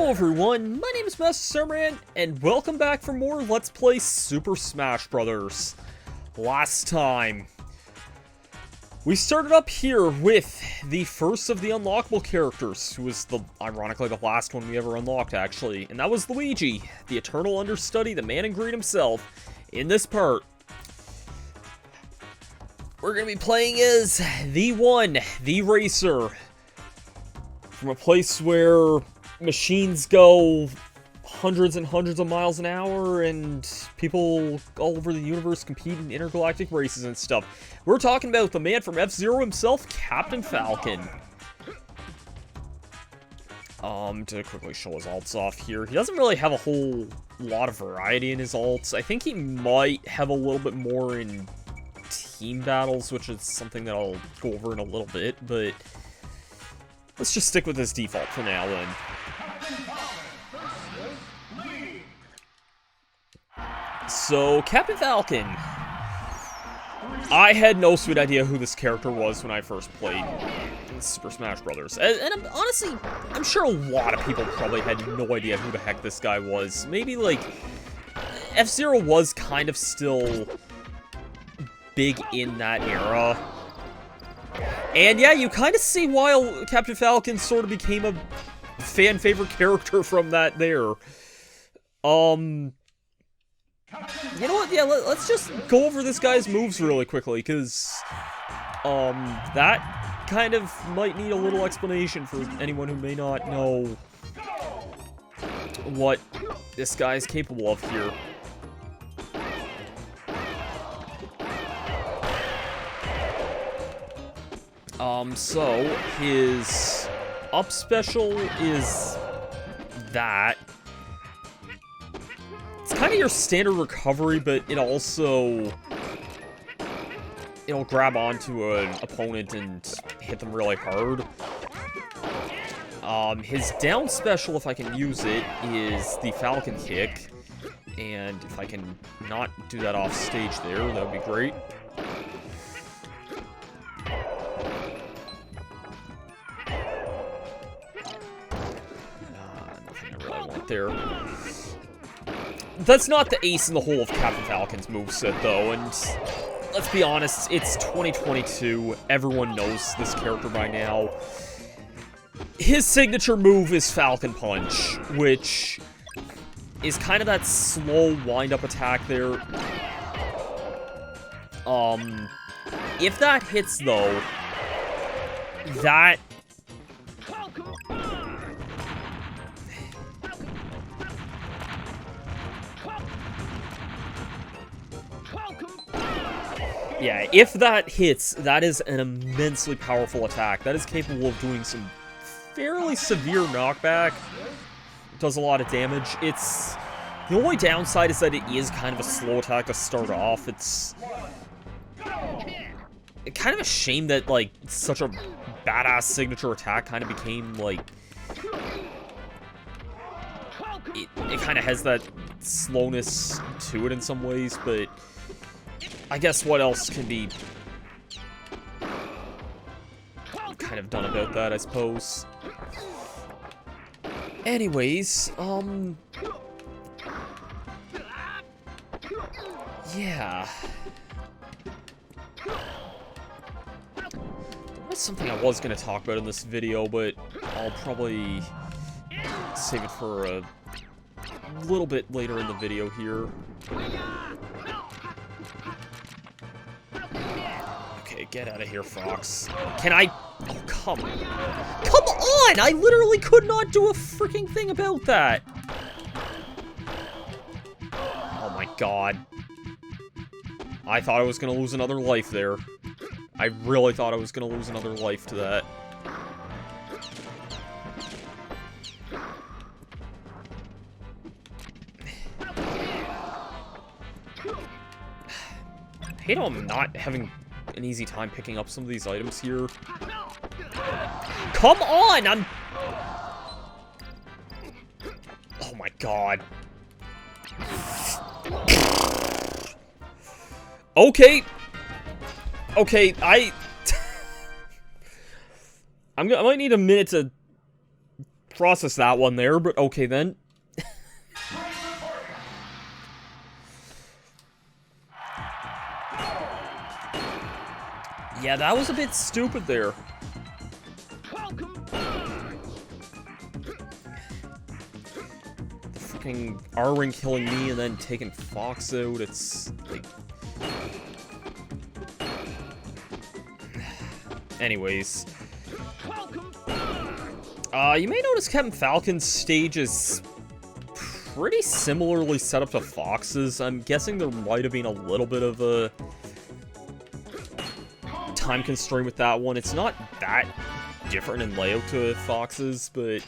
Hello everyone, my name is Masterstarman, and welcome back for more Let's Play Super Smash Bros. Last time, we started up here with the first of the unlockable characters, who was ironically the last one we ever unlocked actually, and that was Luigi, the eternal understudy, the man in green himself. In this part, we're gonna be playing as the one, the racer, from a place where machines go hundreds and hundreds of miles an hour and people all over the universe compete in intergalactic races and stuff. We're talking about the man from F-Zero himself, Captain Falcon. To quickly show his ults off here, he doesn't really have a whole lot of variety in his ults. I think he might have a little bit more in team battles, which is something that I'll go over in a little bit, but let's just stick with his default for now then. So, Captain Falcon. I had no sweet idea who this character was when I first played Super Smash Bros. And honestly, I'm sure a lot of people probably had no idea who the heck this guy was. Maybe, like, F-Zero was kind of still big in that era. And yeah, you kind of see why Captain Falcon sort of became a fan-favorite character from that there. You know what, yeah, let's just go over this guy's moves really quickly, because, that kind of might need a little explanation for anyone who may not know what this guy's capable of here. So, his up special is that. It's kind of your standard recovery, but it'll grab onto an opponent and hit them really hard. His down special, if I can use it, is the Falcon Kick. And if I can not do that off stage there, that would be great. Nothing I really want there. That's not the ace in the hole of Captain Falcon's moveset, though, and let's be honest, it's 2022, everyone knows this character by now. His signature move is Falcon Punch, which is kind of that slow wind-up attack there. If that hits, though, that... Yeah, if that hits, that is an immensely powerful attack. That is capable of doing some fairly severe knockback. It does a lot of damage. The only downside is that it is kind of a slow attack to start off. It's kind of a shame that, like, such a badass signature attack kind of became, like... It kind of has that slowness to it in some ways, but... I guess what else can be kind of done about that, I suppose. Anyways, yeah. That's something I was going to talk about in this video, but I'll probably save it for a little bit later in the video here. Okay, get out of here, Fox. Can I... Oh, come on! I literally could not do a freaking thing about that! Oh my god. I thought I was gonna lose another life there. I really thought I was gonna lose another life to that. I hate how I'm not having an easy time picking up some of these items here. Come on! Oh my god. Okay. Okay, I might need a minute to process that one there, but okay then. Yeah, that was a bit stupid there. The freaking R-Ring killing me and then taking Fox out, it's like... Anyways. You may notice Captain Falcon's stage is pretty similarly set up to Fox's. I'm guessing there might have been a little bit of a time constraint with that one. It's not that different in layout to Fox's, but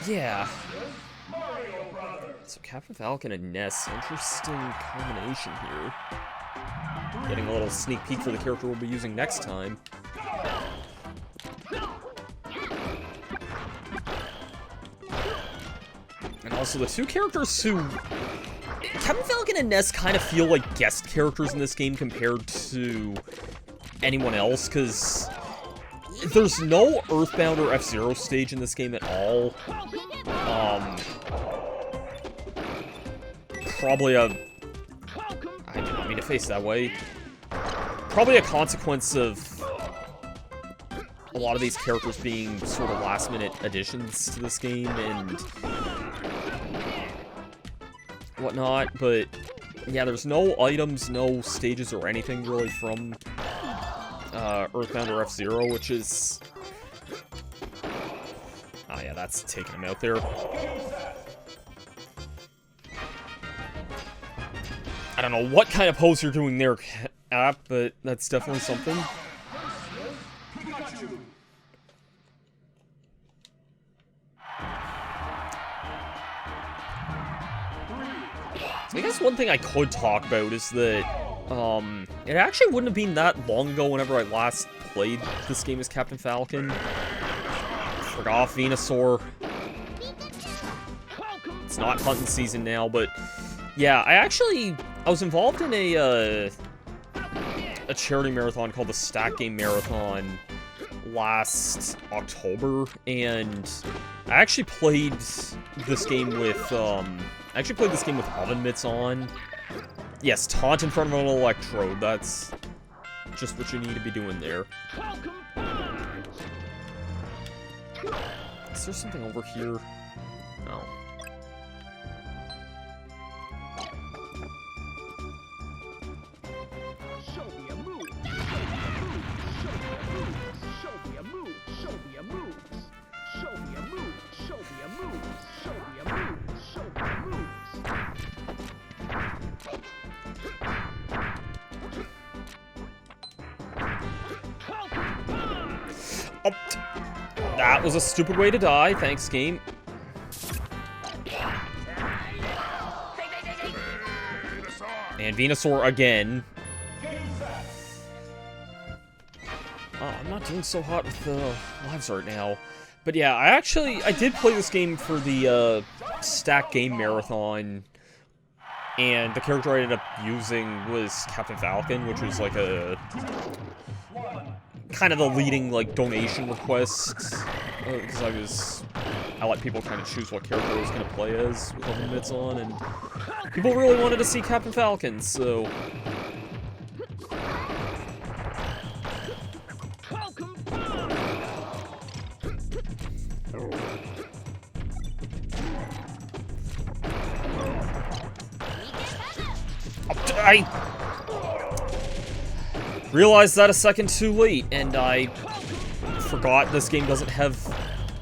yeah. So Captain Falcon and Ness, interesting combination here. Getting a little sneak peek for the character we'll be using next time. And also the two characters who... Captain Falcon and Ness kind of feel like guest characters in this game compared to anyone else, because there's no Earthbound or F-Zero stage in this game at all. Probably a... I did not mean to face that way. Probably a consequence of a lot of these characters being sort of last-minute additions to this game and whatnot, but yeah, there's no items, no stages or anything really from Earthbound or F-Zero, which is... Oh yeah, that's taking him out there. I don't know what kind of pose you're doing there, App, but that's definitely something. I guess one thing I could talk about is that, it actually wouldn't have been that long ago whenever I last played this game as Captain Falcon. Forgot off Venusaur. It's not hunting season now, but yeah, I was involved in a charity marathon called the Stack Game Marathon last October, and I actually played this game with, Oven Mitts on. Yes, taunt in front of an electrode, that's just what you need to be doing there. Is there something over here? No. Oh, that was a stupid way to die. Thanks, game. And Venusaur again. Oh, I'm not doing so hot with the lives right now. But yeah, I did play this game for the Stack Game Marathon. And the character I ended up using was Captain Falcon, which was like a... kind of the leading, like, donation request, because I let people kind of choose what character I was going to play as with Oven Mitts on, and people really wanted to see Captain Falcon, so... I realized that a second too late, and I forgot this game doesn't have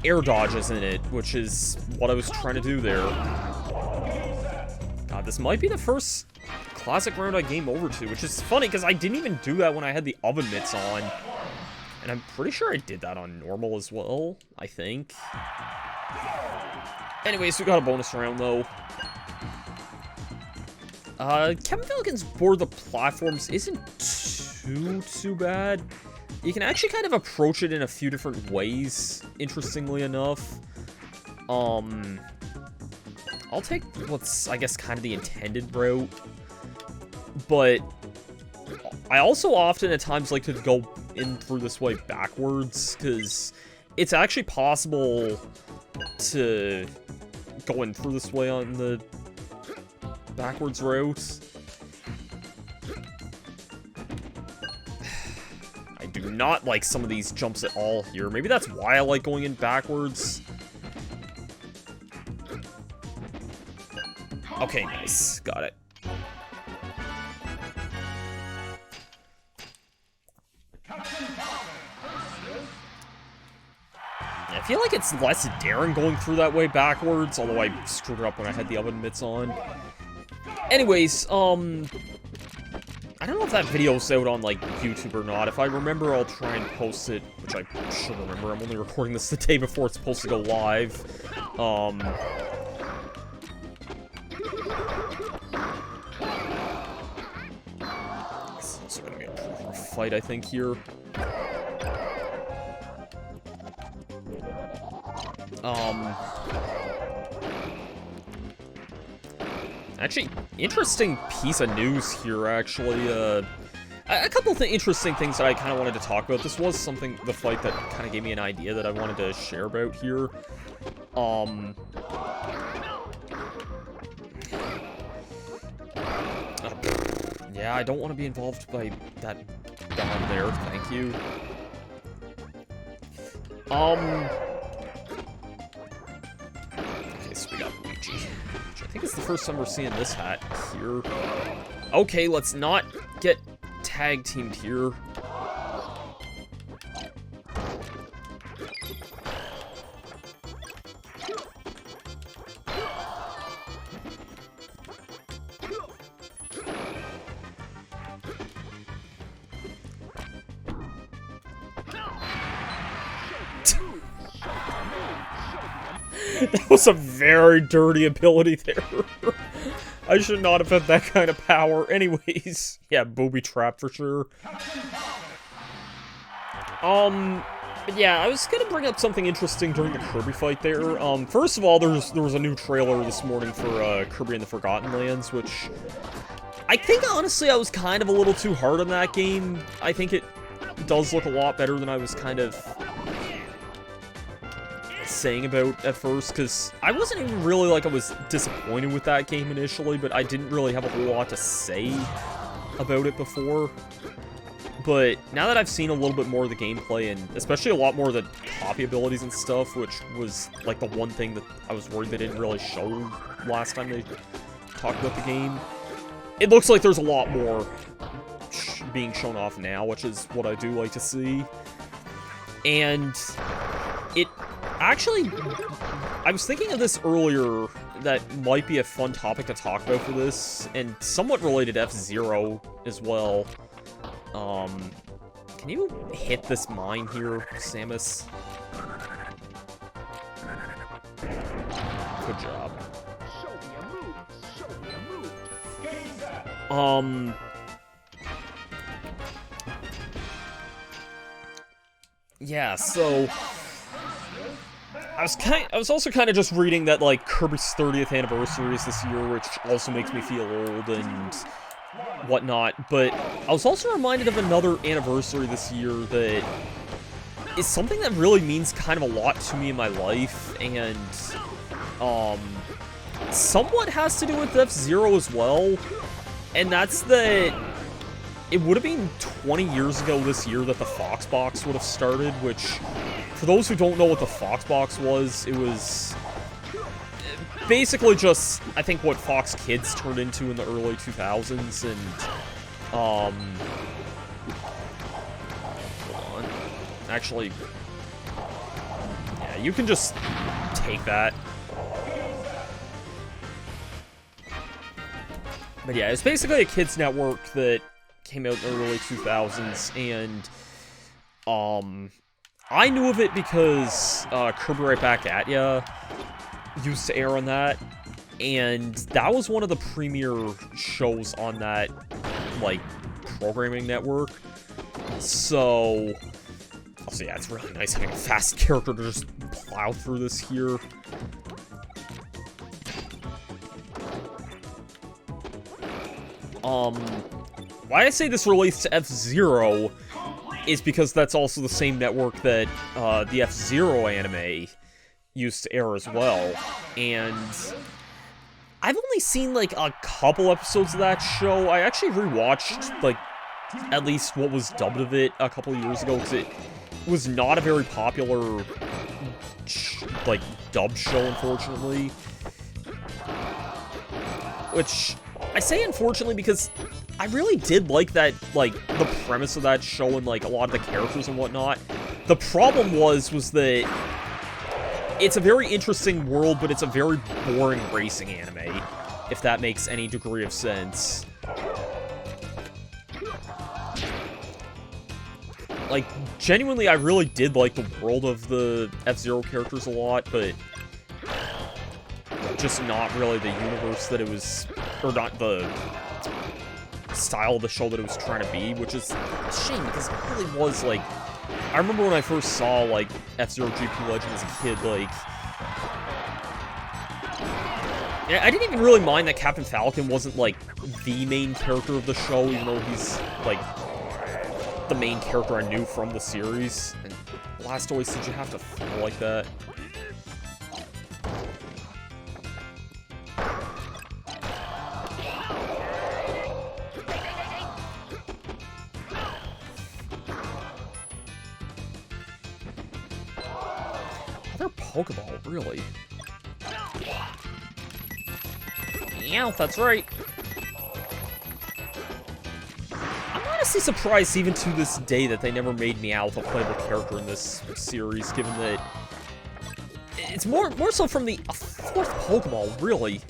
air dodges in it, which is what I was trying to do there. God, this might be the first classic round I game over to, which is funny, because I didn't even do that when I had the Oven Mitts on. And I'm pretty sure I did that on normal as well, I think. Anyways, we got a bonus round, though. Captain Falcon's board the platforms isn't too bad. You can actually kind of approach it in a few different ways, interestingly enough. I'll take what's, I guess, kind of the intended route. But I also often at times like to go in through this way backwards, because it's actually possible to go in through this way on the backwards route. I do not like some of these jumps at all here. Maybe that's why I like going in backwards. Okay, nice. Got it. I feel like it's less daring going through that way backwards, although I screwed it up when I had the oven mitts on. Anyways, I don't know if that video's out on, like, YouTube or not. If I remember, I'll try and post it, which I should remember. I'm only recording this the day before it's supposed to go live. It's also gonna be a proper fight, I think, here. Actually, interesting piece of news here, actually. A couple of interesting things that I kind of wanted to talk about. This was something, the fight that kind of gave me an idea that I wanted to share about here. Yeah, I don't want to be involved by that bomb there, thank you. Okay, so we got Luigi, which I think is the first time we're seeing this hat here. Okay, let's not get tag teamed here. That was a very dirty ability there. I should not have had that kind of power. Anyways, yeah, booby trap for sure. But yeah, I was gonna bring up something interesting during the Kirby fight there. First of all, there was a new trailer this morning for Kirby and the Forgotten Lands, which I think honestly I was kind of a little too hard on that game. I think it does look a lot better than I was kind of saying about at first, because I wasn't even really like I was disappointed with that game initially, but I didn't really have a whole lot to say about it before. But now that I've seen a little bit more of the gameplay, and especially a lot more of the copy abilities and stuff, which was like the one thing that I was worried they didn't really show last time they talked about the game, it looks like there's a lot more being shown off now, which is what I do like to see. And it actually, I was thinking of this earlier, that might be a fun topic to talk about for this, and somewhat related to F-Zero as well. Can you hit this mine here, Samus? Good job. Yeah, so I was also kind of just reading that, like, Kirby's 30th anniversary is this year, which also makes me feel old and whatnot, but I was also reminded of another anniversary this year that is something that really means kind of a lot to me in my life, and somewhat has to do with F-Zero as well, and that's that it would have been 20 years ago this year that the Fox Box would have started, which, for those who don't know what the Fox Box was, it was basically just, I think, what Fox Kids turned into in the early 2000s, and, hold on. Actually, yeah, you can just take that. But yeah, it's basically a kids network that came out in the early 2000s, and, I knew of it because, Kirby Right Back At Ya used to air on that, and that was one of the premier shows on that, like, programming network. So, also, yeah, it's really nice having a fast character to just plow through this here. Why I say this relates to F-Zero is because that's also the same network that the F-Zero anime used to air as well. And I've only seen, like, a couple episodes of that show. I actually rewatched, like, at least what was dubbed of it a couple of years ago, because it was not a very popular, like, dub show, unfortunately. Which, I say unfortunately because I really did like that, like, the premise of that show and, like, a lot of the characters and whatnot. The problem was that it's a very interesting world, but it's a very boring racing anime, if that makes any degree of sense. Like, genuinely, I really did like the world of the F-Zero characters a lot, but just not really the universe that it was, or not the style of the show that it was trying to be, which is a shame, because it really was, like, I remember when I first saw, like, F-Zero GP Legend as a kid, like, I didn't even really mind that Captain Falcon wasn't, like, the main character of the show, even though he's, like, the main character I knew from the series. And Blastoise, did you have to feel like that? Another Pokeball, really? Yeah, that's right. I'm honestly surprised even to this day that they never made Meowth a playable character in this series, given that it's more so from the fourth Pokeball, really.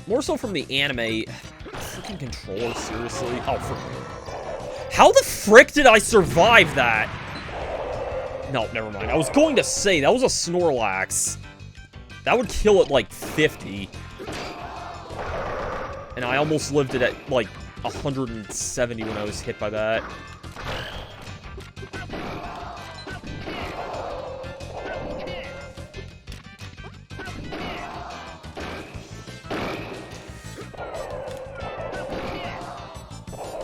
More so from the anime. Freaking controller, seriously. Oh, how the frick did I survive that? No, never mind. I was going to say, that was a Snorlax. That would kill at, like, 50. And I almost lived it at, like, 170 when I was hit by that.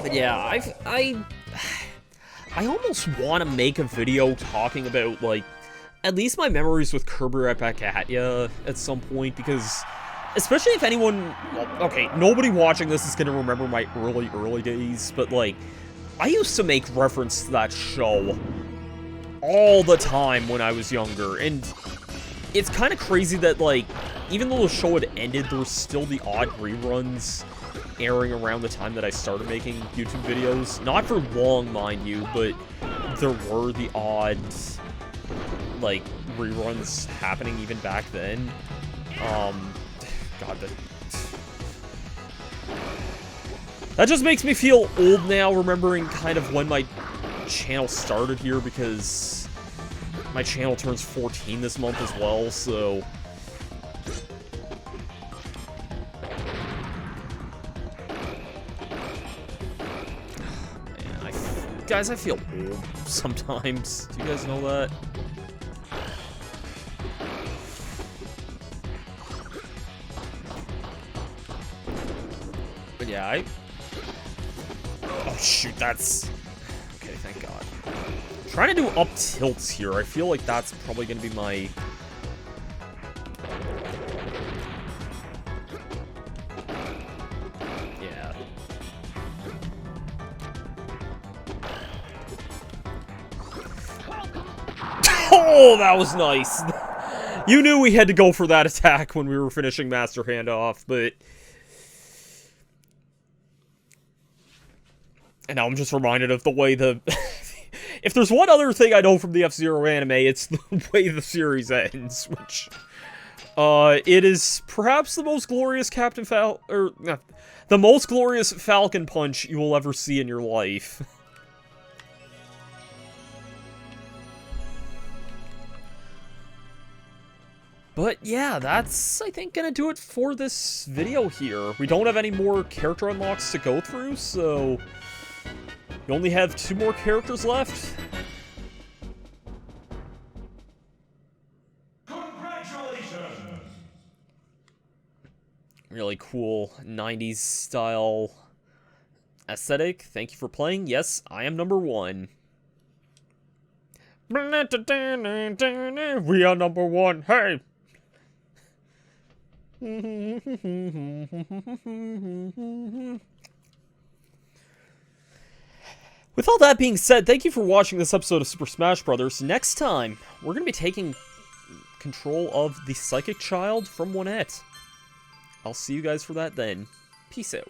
But yeah, I almost want to make a video talking about, like, at least my memories with Kirby Right Back At Ya at some point, because especially if anyone, well, okay, nobody watching this is going to remember my early days, but, like, I used to make reference to that show all the time when I was younger, and it's kind of crazy that, like, even though the show had ended, there was still the odd reruns airing around the time that I started making YouTube videos. Not for long, mind you, but there were the odd, like, reruns happening even back then. God, that just makes me feel old now, remembering kind of when my channel started here, because my channel turns 14 this month as well, so guys, I feel old sometimes. Do you guys know that? But yeah, oh shoot, that's... Okay, thank God. I'm trying to do up tilts here. I feel like that's probably gonna be my... Yeah. Oh, that was nice. You knew we had to go for that attack when we were finishing Master Hand off, but... And now I'm just reminded of the way the... If there's one other thing I know from the F-Zero anime, it's the way the series ends, which... it is perhaps the most glorious the most glorious Falcon Punch you will ever see in your life. But yeah, that's, I think, gonna do it for this video here. We don't have any more character unlocks to go through, so... We only have 2 more characters left. Congratulations! Really cool 90s style Aesthetic, thank you for playing. Yes, I am number 1. We are number 1, hey! With all that being said, thank you for watching this episode of Super Smash Bros. Next time, we're going to be taking control of the Psychic Child from 1ette. I'll see you guys for that then. Peace out.